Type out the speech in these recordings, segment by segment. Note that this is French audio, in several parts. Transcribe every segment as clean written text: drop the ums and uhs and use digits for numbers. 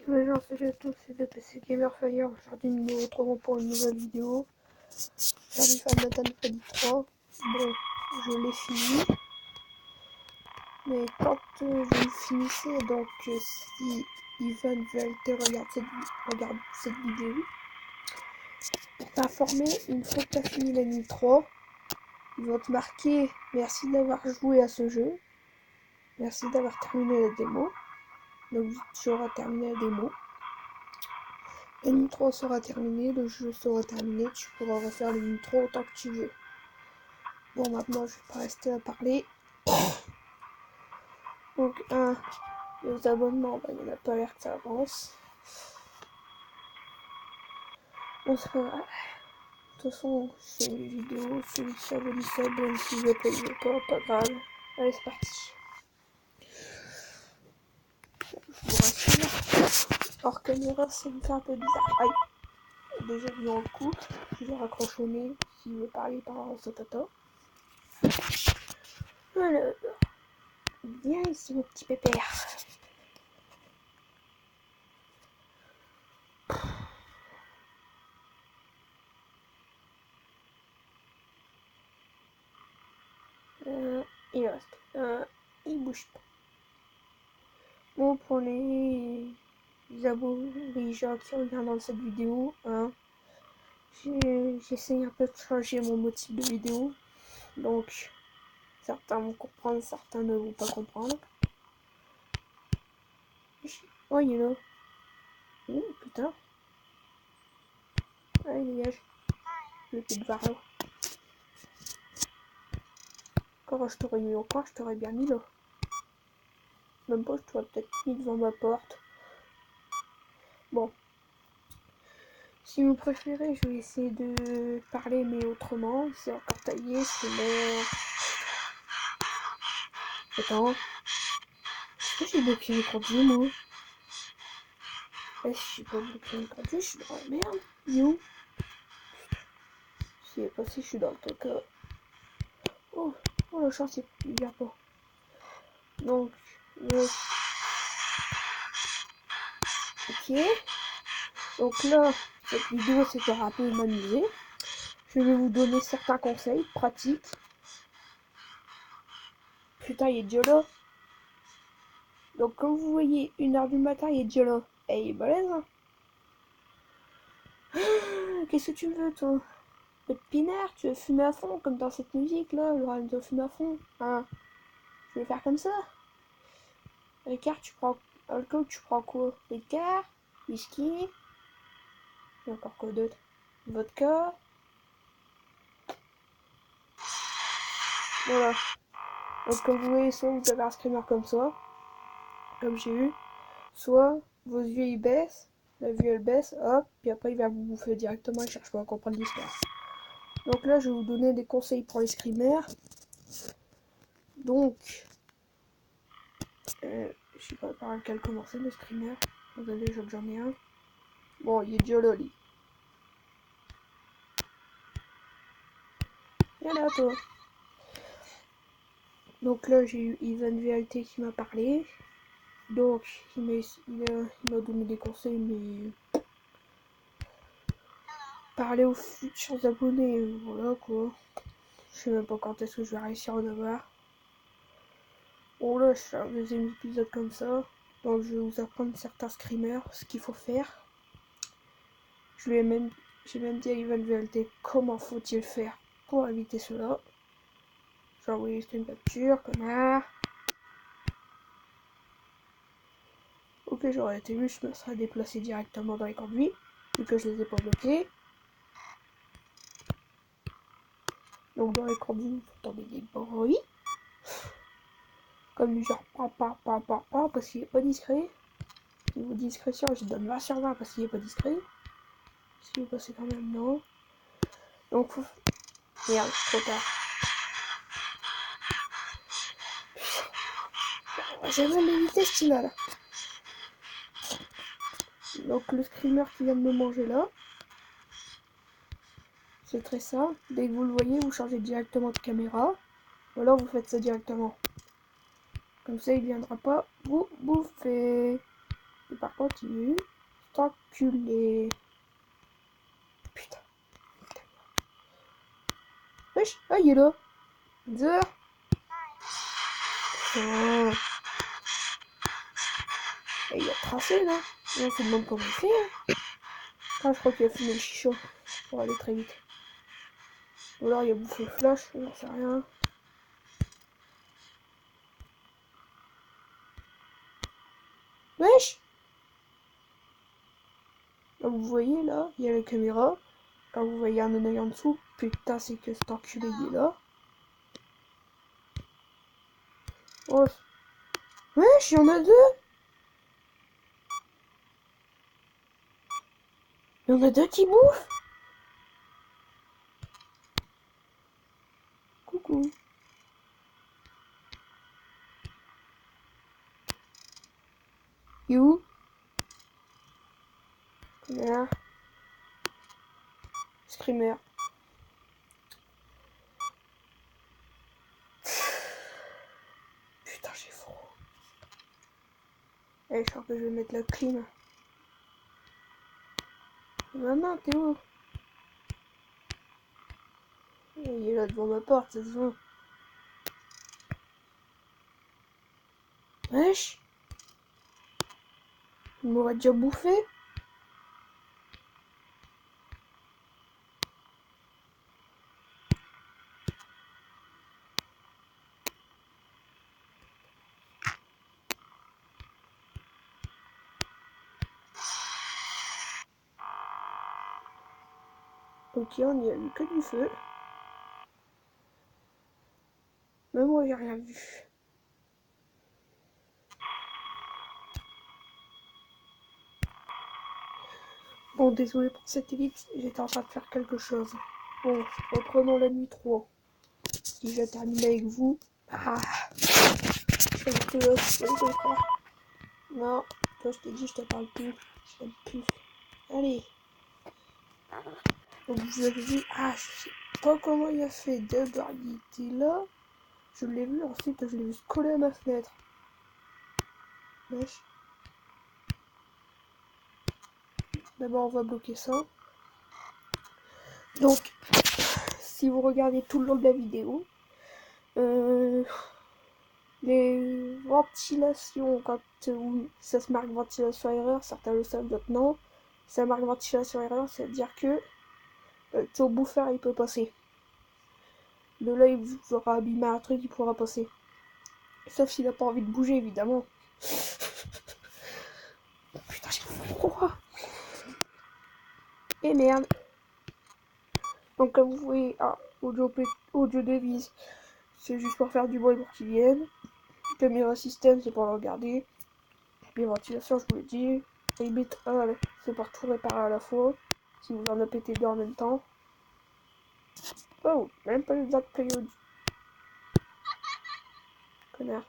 Ouais, genre, salut à tous, c'est DPC Gamer Fire. Aujourd'hui, nous nous retrouvons pour une nouvelle vidéo. J'ai envie de faire Nathan Freddy 3. Bon, je l'ai fini. Mais quand je le finissais, donc si Ivan VLT regarde cette vidéo, pour t'informer, une fois que tu as fini l'anime 3, ils vont te marquer merci d'avoir joué à ce jeu. Merci d'avoir terminé la démo. Donc tu auras terminé la démo. L'anime 3 sera terminé, le jeu sera terminé, tu pourras refaire l'anime 3 autant que tu veux. Bon, maintenant je vais pas rester à parler. Donc, les abonnements, il n'y en a pas l'air que ça avance. Bon, c'est pas grave. De toute façon, c'est une vidéo, celui qui s'abonne sub, même si je paye pas grave. Allez, c'est parti. Je vous rassure, hors caméra, ça me fait un peu bizarre. Aïe, déjà vu en coup, je vais raccrocher au nez s'il veut parler par sa tata. Alors, viens ici, mon petit pépère. Il reste. Il bouge pas. Bon, pour les gens qui regardent dans cette vidéo, j'essaie un peu de changer mon motif de vidéo. Donc, certains vont comprendre, certains ne vont pas comprendre. Oh, il est là. Oh, putain. Allez, dégage. Le petit vareur. Quand je t'aurais mis au coin, je t'aurais bien mis là. Même pas, je t'aurais peut-être mis devant ma porte. Bon. Si vous préférez, je vais essayer de parler, mais autrement. C'est encore taillé, c'est mort. Attends. Est-ce que j'ai bloqué le contenu, moi? Est-ce que j'ai pas bloqué le contenu? Je suis dans la merde. You. Si est passé, je suis dans le caca. Oh, le chat, il vient pas. Donc, ok. Donc là, cette vidéo, c'est pour un peu m'amuser. Je vais vous donner certains conseils pratiques. Putain, il est déjà là. Donc, comme vous voyez, 1h du matin, il est déjà là. Et il est balèze, hein. Qu'est-ce que tu veux, toi? Le pinard, tu veux fumer à fond, comme dans cette musique là, le rêve de fumer à fond. Hein? Je vais faire comme ça. Ricard, tu prends. Alcool, tu prends quoi? Ricard, whisky. Et encore quoi d'autre? Vodka. Voilà. Donc, comme vous voyez, soit vous avez un screamer comme ça, comme j'ai eu, soit vos yeux ils baissent, la vue elle baisse, hop, puis après il va vous bouffer directement, il cherche pas à comprendre l'histoire. Donc là, je vais vous donner des conseils pour les screamers. Donc, je sais pas par lequel commencer le screamer. Désolé, j'en ai un. Bon, il est déjà là, lui. Viens là, toi. Donc là, j'ai eu Ivan VLT qui m'a parlé. Donc, il m'a donné des conseils, mais parler aux futurs abonnés, voilà quoi. Je sais même pas quand est-ce que je vais réussir à en avoir. Bon là, je fais un deuxième épisode comme ça. Donc je vais vous apprendre certains screamers, ce qu'il faut faire. J'ai même dit à Ivan VLT comment faut-il faire pour éviter cela. J'ai envoyé une capture, connard. Ok, j'aurais été vu, je me serais déplacé directement dans les conduits, vu que je les ai pas bloqués. Donc dans les conduits, vous entendez des bruits. Comme du genre parce qu'il est pas discret. Niveau discrétion, je donne 20 sur 20 parce qu'il est pas discret. S'il est passé quand même, non. Donc, merde, trop tard. J'avais l'éviter ce là là. Donc le screamer qui vient de me manger là. C'est très simple. Dès que vous le voyez, vous changez directement de caméra. Ou alors vous faites ça directement. Comme ça, il viendra pas vous bouffer. Et par contre, continue. C'est enculé. Putain. Wesh, ah, il est là. Deux. Oh. Et il a tracé là. On se demande comment il fait. Hein. Ah, je crois qu'il a fumé le chicha pour aller très vite. Ou alors il a bouffé le flash, j'en sais rien. Wesh! Là, vous voyez là, il y a la caméra. Là vous voyez un œil en dessous. Putain, c'est que cet enculé il est là. Oh. Wesh, il y en a deux! Il y en a deux qui bouffent! Coucou. You? Screamer. Screamer. Putain, j'ai froid. Allez, je crois que je vais mettre la clim. Maman, t'es où? Il est là devant ma porte, ça se voit. Wesh! Il m'aurait déjà bouffé? Ok, on n'y a eu que du feu. Mais moi, j'ai rien vu. Bon, désolé pour cette ellipse, j'étais en train de faire quelque chose. Bon, reprenons la nuit 3. Si je termine avec vous... Ah, je vais te le frère. Non, toi je t'ai dit, je te parle plus. Je t'aime plus. Allez. Donc vous avez vu, ah, je sais pas comment il a fait. D'abord il était là. Je l'ai vu, ensuite je l'ai vu se coller à ma fenêtre. Wesh. D'abord on va bloquer ça. Donc, si vous regardez tout le long de la vidéo, les ventilations, quand ça se marque ventilation erreur, certains le savent, d'autres non. Ça marque ventilation erreur, c'est-à-dire que ton bouffeur il peut passer. De là, il vous aura abîmé un truc, il pourra passer. Sauf s'il n'a pas envie de bouger, évidemment. Putain, j'ai froid. Et merde. Donc, comme vous voyez, audio devise, c'est juste pour faire du bruit pour qu'ils viennent. Caméra système, c'est pour le regarder. Les ventilations, je vous l'ai dit. Limite 1, c'est pour tout réparer à la fois. Si vous en avez pété deux en même temps. Oh, même pas les autres périodes. Connard.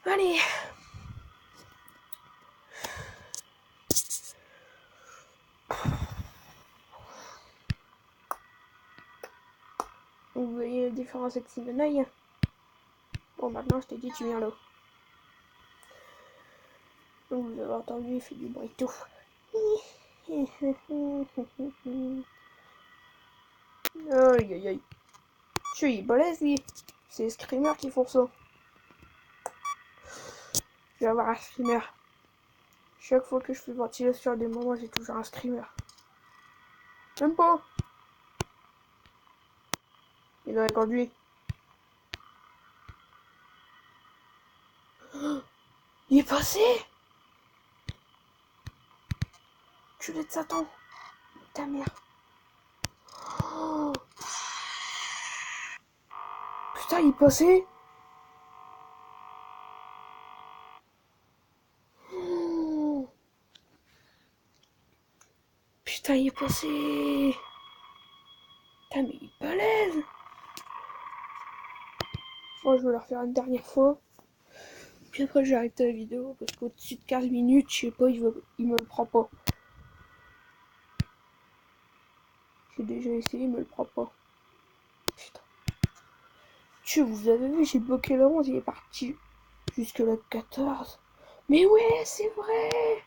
Allez. Vous voyez la différence avec Simenaï. Bon, maintenant, je t'ai dit, tu viens là. Donc, vous avez entendu, il fait du bruit tout. Aïe aïe aïe. Tu es balèze, lui. C'est les screamers qui font ça. Je vais avoir un screamer. Chaque fois que je fais ventilation à des moments, j'ai toujours un screamer. Même pas. Il aurait conduit. Il est passé. Culé de Satan. Ta mère. Oh. Putain, il est passé. Oh. Putain, il est passé. Putain, mais il est balèze. Moi, je vais le refaire une dernière fois. Puis après, j'ai arrêté la vidéo parce qu'au-dessus de 15 minutes, je sais pas, il me le prend pas. J'ai déjà essayé, il me le prend pas. Putain. Tu vous avez vu, j'ai bloqué le 11, il est parti jusque la 14. Mais ouais, c'est vrai.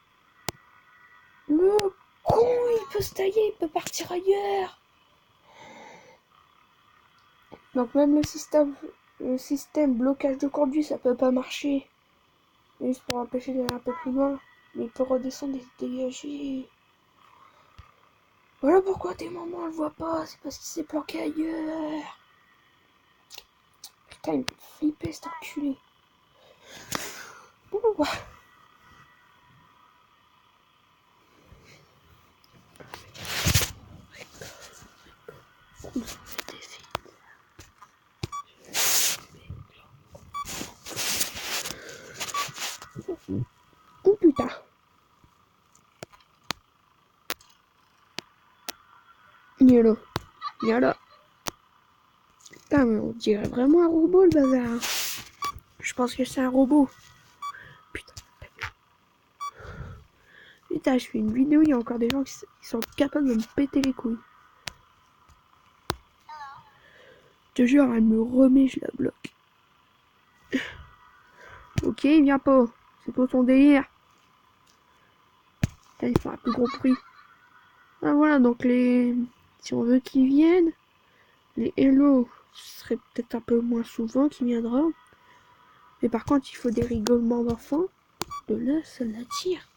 Le con, il peut se tailler, il peut partir ailleurs. Donc même le système blocage de conduite, ça peut pas marcher. Juste pour empêcher d'aller un peu plus loin. Mais il peut redescendre et se dégager. Voilà pourquoi des moments on le voit pas, c'est parce qu'il s'est planqué ailleurs. Putain, il me fait flipper cet enculé. Ouh. Oh putain. Yolo. Yolo. Putain, mais on dirait vraiment un robot le bazar. Je pense que c'est un robot. Putain. Putain, je fais une vidéo, il y a encore des gens qui sont capables de me péter les couilles. Je te jure, elle me remet, je la bloque. Ok, viens pas. C'est pour ton délire. Putain, il fait un plus gros prix. Ah voilà, donc si on veut qu'ils viennent, les hello, ce serait peut-être un peu moins souvent qu'ils viendront. Mais par contre, il faut des rigolements d'enfants. De là, ça l'attire.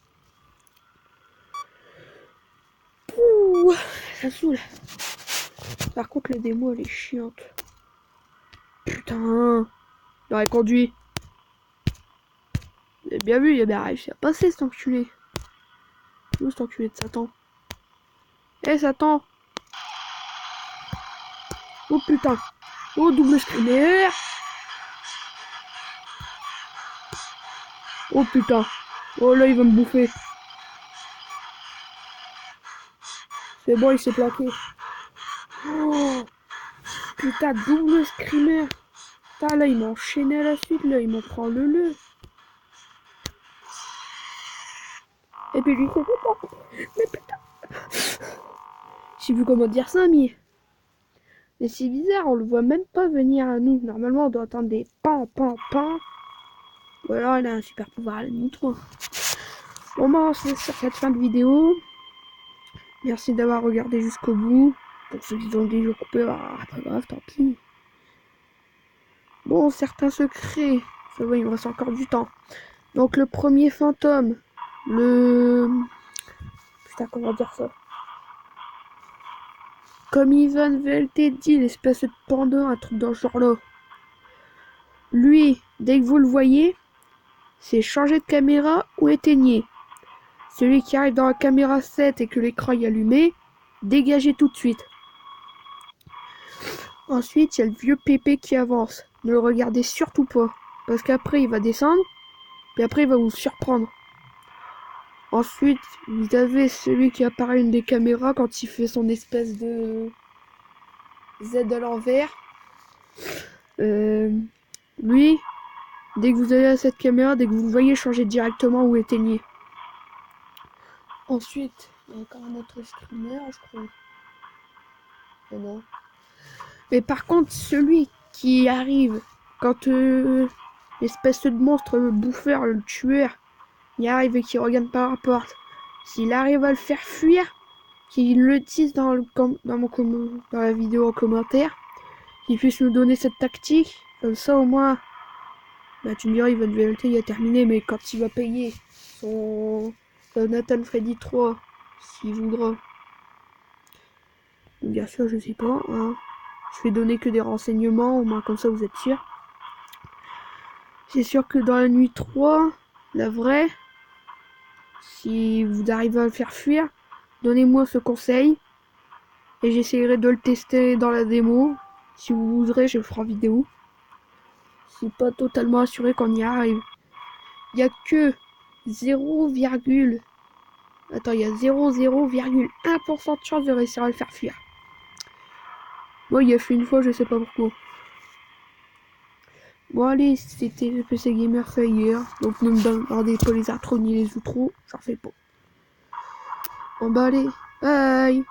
Pouh, ça saoule. Par contre, la démo, elle est chiante. Putain, il aurait conduit. Vous avez bien vu, il a bien réussi à passer cet enculé. Où cet enculé de Satan? Eh Satan! Oh putain! Oh double screamer! Oh putain! Oh là il va me bouffer! C'est bon, il s'est plaqué. Oh putain, double screamer! Putain là il m'a enchaîné à la suite, là il m'en prend le. Et puis lui c'est pas. Mais putain! J'ai vu comment dire ça, mais c'est bizarre, on le voit même pas venir à nous. Normalement on doit entendre des pan. Ou alors il a un super pouvoir à la nitro. Bon bah c'est sur cette fin de vidéo. Merci d'avoir regardé jusqu'au bout. Pour ceux qui ont déjà coupé, bah, pas grave, tant pis. Bon, certains secrets. Ça va, il me reste encore du temps. Donc le premier fantôme. Putain, comment dire ça? Comme Ivan VLT dit, l'espèce de panda, un truc dans ce genre-là. Lui, dès que vous le voyez, c'est changer de caméra ou éteignez. Celui qui arrive dans la caméra 7 et que l'écran est allumé, dégagez tout de suite. Ensuite, il y a le vieux pépé qui avance. Ne le regardez surtout pas. Parce qu'après, il va descendre. Puis après, il va vous surprendre. Ensuite, vous avez celui qui apparaît une des caméras quand il fait son espèce de Z à l'envers. Lui, dès que vous allez à cette caméra, dès que vous le voyez, changez directement ou éteignez. Ensuite, il y a encore un autre streamer, je crois. Mais non. Mais par contre, celui qui arrive quand l'espèce de monstre, le bouffeur, le tueur, il arrive et qu'il regarde par la porte, s'il arrive à le faire fuir, qu'il le dise dans la vidéo en commentaire, qu'il puisse nous donner cette tactique, comme ça au moins, bah tu me diras, il va VLT, il a terminé, mais quand il va payer son Nathan Freddy 3, s'il voudra, bien sûr, je sais pas, hein. Je vais donner que des renseignements, au moins comme ça vous êtes sûr. C'est sûr que dans la nuit 3, la vraie, si vous arrivez à le faire fuir, donnez-moi ce conseil. Et j'essaierai de le tester dans la démo. Si vous voudrez, je le ferai en vidéo. Je suis pas totalement assuré qu'on y arrive. Il y a que 0,1% de chance de réussir à le faire fuir. Moi, il a fait une fois, je sais pas pourquoi. Bon allez, c'était le PC Gamer Fire. Donc ne me demandez pas les intros ni les outros, j'en fais pas. Bon bah allez, bye.